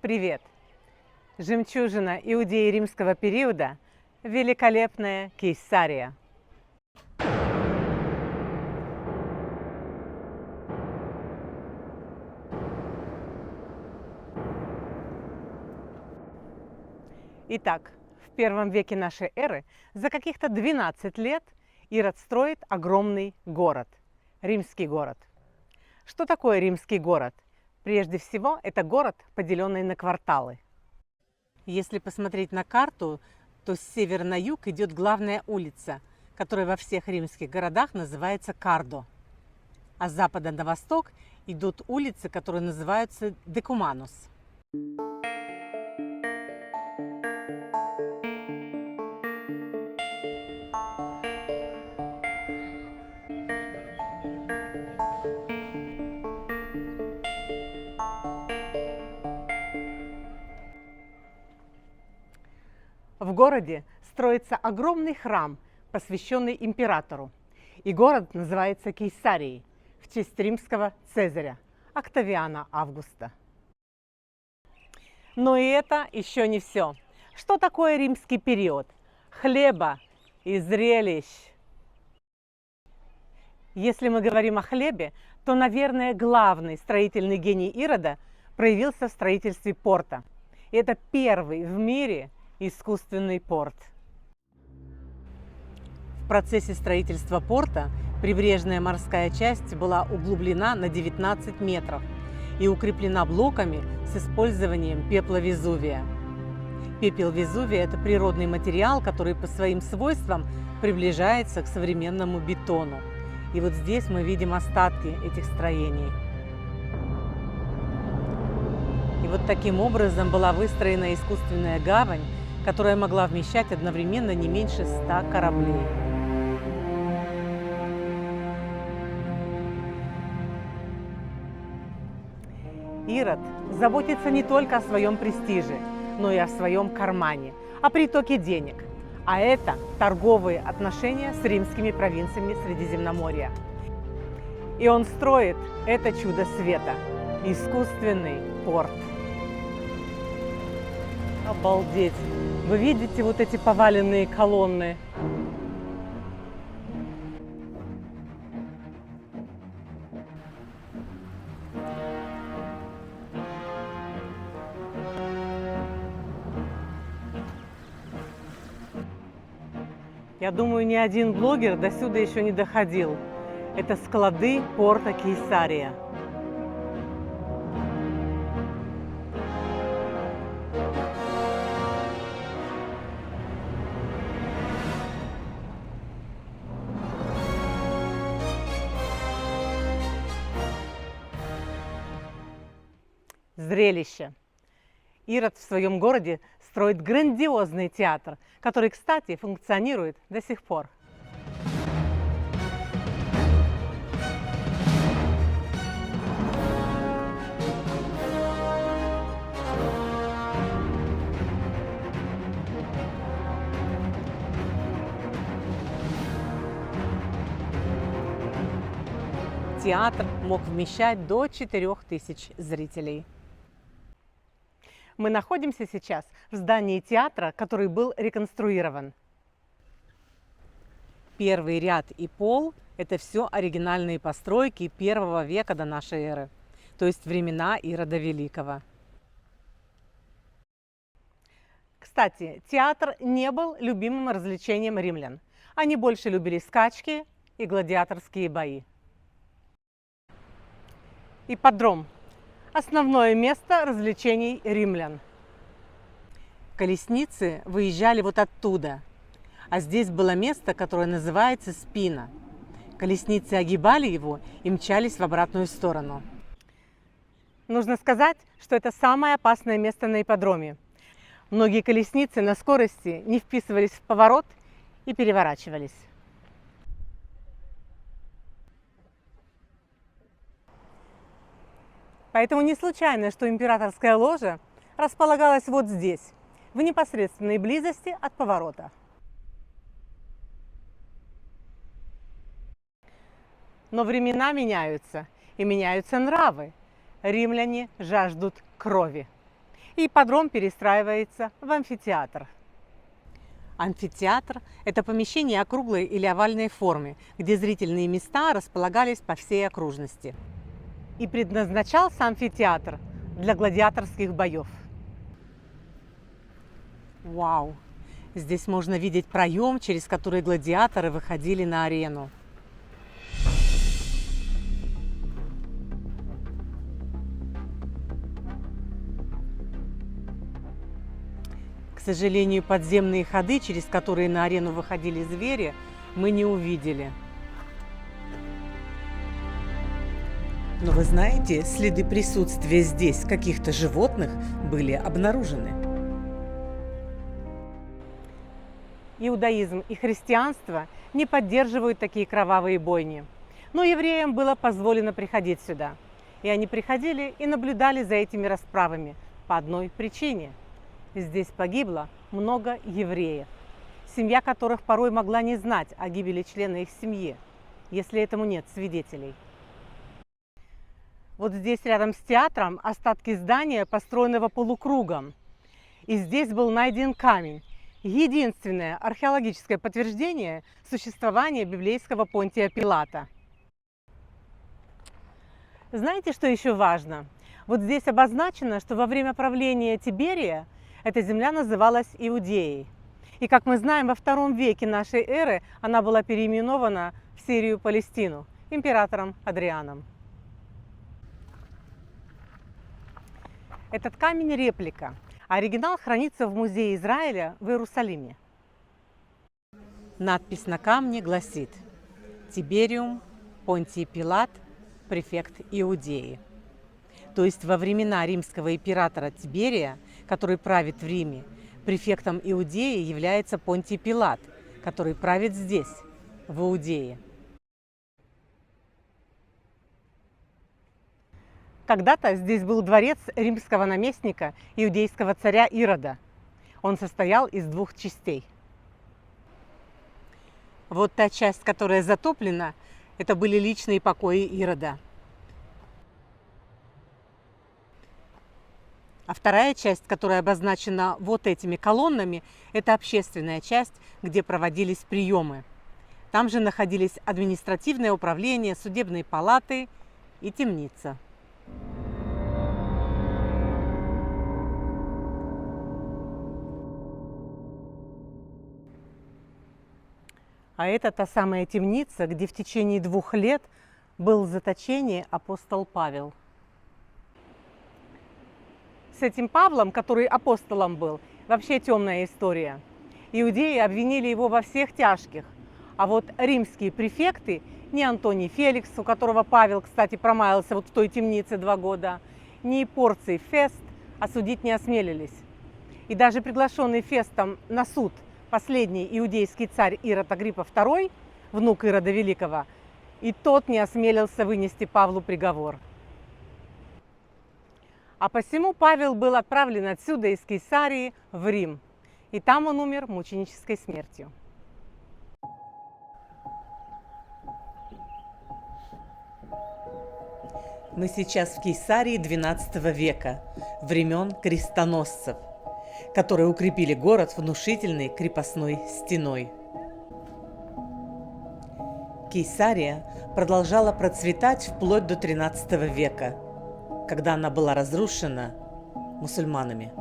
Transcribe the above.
Привет! Жемчужина Иудеи римского периода – великолепная Кейсария. Итак, в первом веке нашей эры за каких-то 12 лет Ирод строит огромный город – римский город. Что такое римский город? Прежде всего, это город, поделенный на кварталы. Если посмотреть на карту, то с севера на юг идет главная улица, которая во всех римских городах называется Кардо. А с запада на восток идут улицы, которые называются Декуманус. В городе строится огромный храм, посвященный императору. И город называется Кейсарией в честь римского Цезаря Октавиана Августа. Но и это еще не все. Что такое римский период? Хлеба и зрелищ. Если мы говорим о хлебе, то, наверное, главный строительный гений Ирода проявился в строительстве порта. И это первый в мире искусственный порт. В процессе строительства порта прибрежная морская часть была углублена на 19 метров и укреплена блоками с использованием пепла Везувия. Пепел Везувия – это природный материал, который по своим свойствам приближается к современному бетону. И вот здесь мы видим остатки этих строений. И вот таким образом была выстроена искусственная гавань, которая могла вмещать одновременно не меньше 100 кораблей. Ирод заботится не только о своем престиже, но и о своем кармане, о притоке денег. А это торговые отношения с римскими провинциями Средиземноморья. И он строит это чудо света – искусственный порт. Обалдеть! Вы видите вот эти поваленные колонны? Я думаю, ни один блогер до сюда еще не доходил. Это склады порта Кейсария. Зрелище. Ирод в своем городе строит грандиозный театр, который, кстати, функционирует до сих пор. Театр мог вмещать до 4000 зрителей. Мы находимся сейчас в здании театра, который был реконструирован. Первый ряд и пол – это все оригинальные постройки первого века до нашей эры, то есть времена Ирода Великого. Кстати, театр не был любимым развлечением римлян. Они больше любили скачки и гладиаторские бои. Ипподром. Основное место развлечений римлян. Колесницы выезжали вот оттуда, а здесь было место, которое называется Спина. Колесницы огибали его и мчались в обратную сторону. Нужно сказать, что это самое опасное место на ипподроме. Многие колесницы на скорости не вписывались в поворот и переворачивались. Поэтому не случайно, что императорская ложа располагалась вот здесь, в непосредственной близости от поворота. Но времена меняются, и меняются нравы. Римляне жаждут крови. и ипподром перестраивается в амфитеатр. Амфитеатр – это помещение округлой или овальной формы, где зрительные места располагались по всей окружности. И предназначался амфитеатр для гладиаторских боев. Вау! Здесь можно видеть проем, через который гладиаторы выходили на арену. К сожалению, подземные ходы, через которые на арену выходили звери, мы не увидели. Но вы знаете, следы присутствия здесь каких-то животных были обнаружены. Иудаизм и христианство не поддерживают такие кровавые бойни. Но евреям было позволено приходить сюда. И они приходили и наблюдали за этими расправами по одной причине. Здесь погибло много евреев, семья которых порой могла не знать о гибели члена их семьи, если этому нет свидетелей. Вот здесь рядом с театром остатки здания, построенного полукругом. И здесь был найден камень. Единственное археологическое подтверждение существования библейского Понтия Пилата. Знаете, что еще важно? Вот здесь обозначено, что во время правления Тиберия эта земля называлась Иудеей. И, как мы знаем, во II веке нашей эры она была переименована в Сирию Палестину императором Адрианом. Этот камень – реплика. Оригинал хранится в Музее Израиля в Иерусалиме. Надпись на камне гласит: «Тибериум Понтий Пилат, префект Иудеи». То есть во времена римского императора Тиберия, который правит в Риме, префектом Иудеи является Понтий Пилат, который правит здесь, в Иудее. Когда-то здесь был дворец римского наместника, иудейского царя Ирода. Он состоял из двух частей. Вот та часть, которая затоплена, это были личные покои Ирода. А вторая часть, которая обозначена вот этими колоннами, это общественная часть, где проводились приемы. Там же находились административное управление, судебные палаты и темница. А это та самая темница, где в течение 2 лет был в заточении апостол Павел. С этим Павлом, который апостолом был, вообще темная история. Иудеи обвинили его во всех тяжких. А вот римские префекты, ни Антоний Феликс, у которого Павел, кстати, промаялся вот в той темнице 2 года, ни Порций Фест осудить не осмелились. И даже приглашенный Фестом на суд последний иудейский царь Ирод Агриппа II, внук Ирода Великого, и тот не осмелился вынести Павлу приговор. А посему Павел был отправлен отсюда из Кесарии в Рим, и там он умер мученической смертью. Мы сейчас в Кейсарии XII века, времен крестоносцев, которые укрепили город внушительной крепостной стеной. Кейсария продолжала процветать вплоть до XIII века, когда она была разрушена мусульманами.